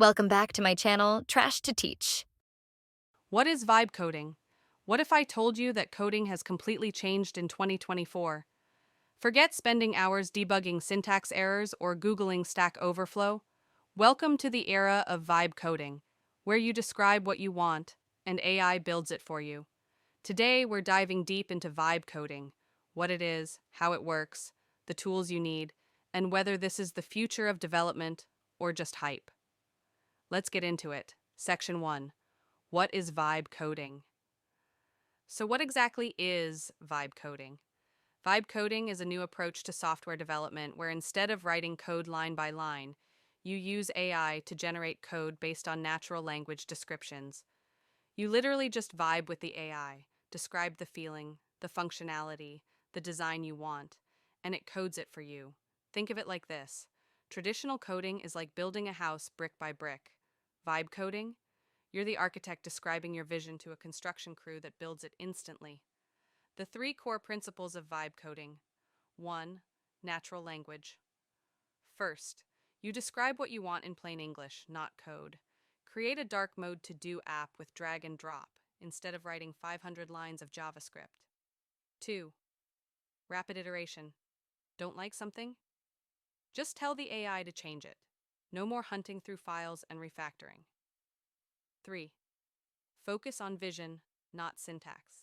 Welcome back to my channel, Trash to Teach. What is vibe coding? What if I told you that coding has completely changed in 2024? Forget spending hours debugging syntax errors or Googling Stack Overflow. Welcome to the era of vibe coding, where you describe what you want and AI builds it for you. Today, we're diving deep into vibe coding, what it is, how it works, the tools you need, and whether this is the future of development or just hype. Let's get into it. Section 1. What is vibe coding? So, what exactly is vibe coding? Vibe coding is a new approach to software development where instead of writing code line by line, you use AI to generate code based on natural language descriptions. You literally just vibe with the AI, describe the feeling, the functionality, the design you want, and it codes it for you. Think of it like this: traditional coding is like building a house brick by brick. Vibe coding? You're the architect describing your vision to a construction crew that builds it instantly. The three core principles of vibe coding. 1. Natural language. First, you describe what you want in plain English, not code. Create a dark mode to do app with drag and drop instead of writing 500 lines of JavaScript. 2. Rapid iteration. Don't like something? Just tell the AI to change it. No more hunting through files and refactoring. 3. Focus on vision, not syntax.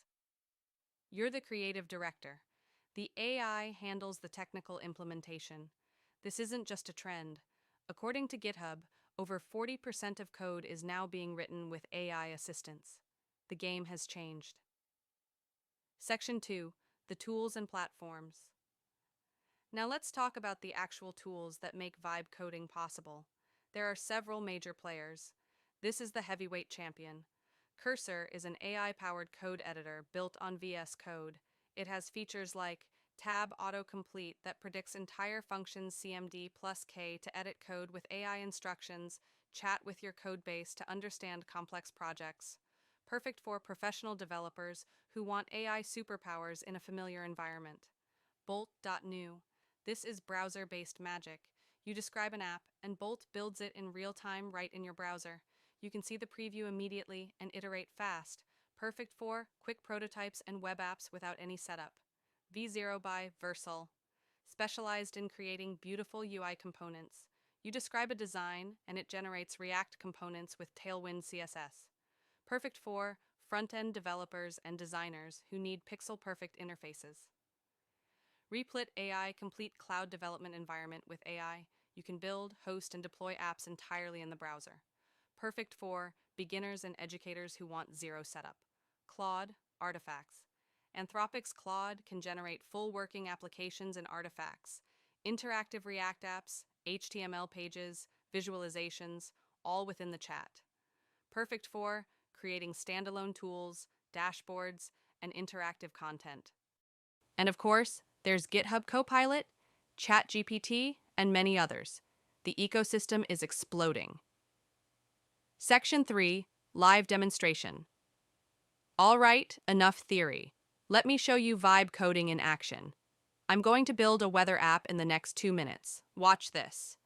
You're the creative director. The AI handles the technical implementation. This isn't just a trend. According to GitHub, over 40% of code is now being written with AI assistance. The game has changed. Section 2. The tools and platforms. Now let's talk about the actual tools that make vibe coding possible. There are several major players. This is the heavyweight champion. Cursor is an AI-powered code editor built on VS Code. It has features like tab autocomplete that predicts entire functions CMD plus K to edit code with AI instructions, chat with your codebase to understand complex projects. Perfect for professional developers who want AI superpowers in a familiar environment. Bolt.new. This is browser-based magic. You describe an app, and Bolt builds it in real time right in your browser. You can see the preview immediately and iterate fast. Perfect for quick prototypes and web apps without any setup. V0 by Versal. Specialized in creating beautiful UI components. You describe a design, and it generates React components with Tailwind CSS. Perfect for front-end developers and designers who need pixel-perfect interfaces. Replit AI complete cloud development environment with AI. You can build, host, and deploy apps entirely in the browser. Perfect for beginners and educators who want zero setup. Claude, artifacts. Anthropic's Claude can generate full working applications and artifacts. Interactive React apps, HTML pages, visualizations, all within the chat. Perfect for creating standalone tools, dashboards, and interactive content. And of course, there's GitHub Copilot, ChatGPT, and many others. The ecosystem is exploding. Section 3. Live Demonstration. All right, enough theory. Let me show you vibe coding in action. I'm going to build a weather app in the next 2 minutes. Watch this.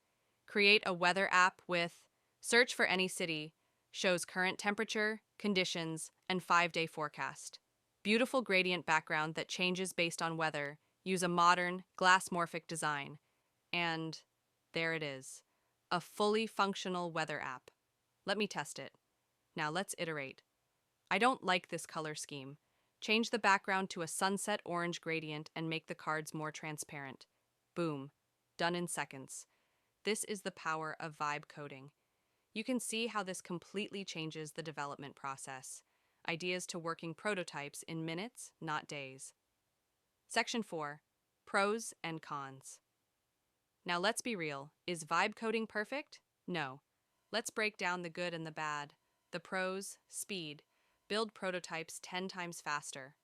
Create a weather app with search for any city, shows current temperature, conditions, and 5-day forecast. Beautiful gradient background that changes based on weather. Use a modern, glass-morphic design. And there it is. A fully functional weather app. Let me test it. Now let's iterate. I don't like this color scheme. Change the background to a sunset orange gradient and make the cards more transparent. Boom. Done in seconds. This is the power of vibe coding. You can see how this completely changes the development process. Ideas to working prototypes in minutes, not days. Section 4. Pros and cons. Now let's be real. Is vibe coding perfect? No. Let's break down the good and the bad. The pros: speed. Build prototypes 10 times faster.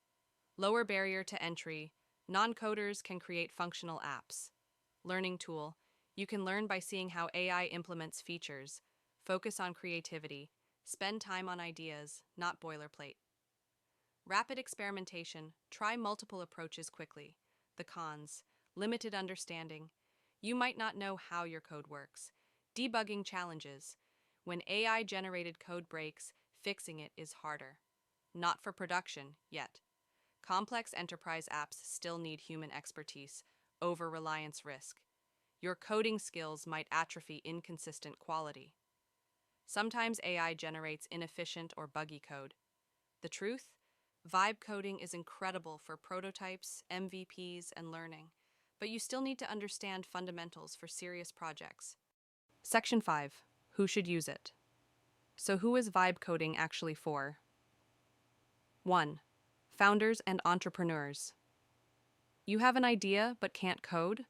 Lower barrier to entry. Non-coders can create functional apps. Learning tool. You can learn by seeing how AI implements features. Focus on creativity. Spend time on ideas, not boilerplate. Rapid experimentation. Try multiple approaches quickly. The cons. Limited understanding. You might not know how your code works. Debugging challenges. When AI-generated code breaks, fixing it is harder. Not for production, yet. Complex enterprise apps still need human expertise, over-reliance risk. Your coding skills might atrophy inconsistent quality. Sometimes AI generates inefficient or buggy code. The truth? Vibe coding is incredible for prototypes, MVPs, and learning, but you still need to understand fundamentals for serious projects. Section 5. Who should use it? So who is vibe coding actually for? 1. Founders and entrepreneurs. You have an idea but can't code?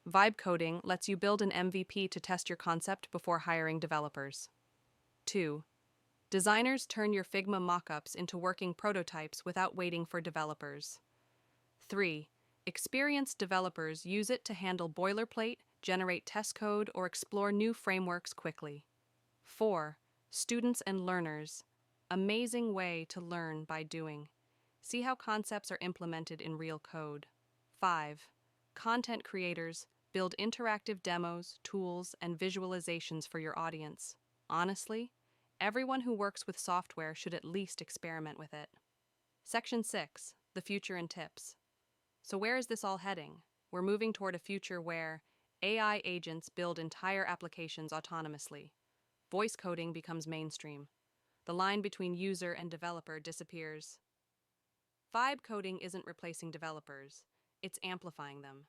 Vibe coding lets you build an MVP to test your concept before hiring developers. 2. Designers turn your Figma mockups into working prototypes without waiting for developers. 3. Experienced developers use it to handle boilerplate, generate test code, or explore new frameworks quickly. 4. Students and learners. Amazing way to learn by doing. See how concepts are implemented in real code. 5. Content creators build interactive demos, tools, and visualizations for your audience. Honestly, everyone who works with software should at least experiment with it. Section 6. The future and tips. So where is this all heading? We're moving toward a future where AI agents build entire applications autonomously. Voice coding becomes mainstream. The line between user and developer disappears. Vibe coding isn't replacing developers, it's amplifying them.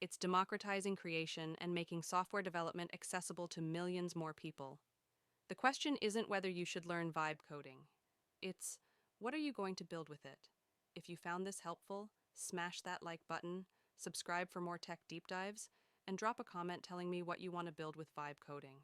It's democratizing creation and making software development accessible to millions more people. The question isn't whether you should learn vibe coding. It's, what are you going to build with it? If you found this helpful, smash that like button, subscribe for more tech deep dives, and drop a comment telling me what you want to build with vibe coding.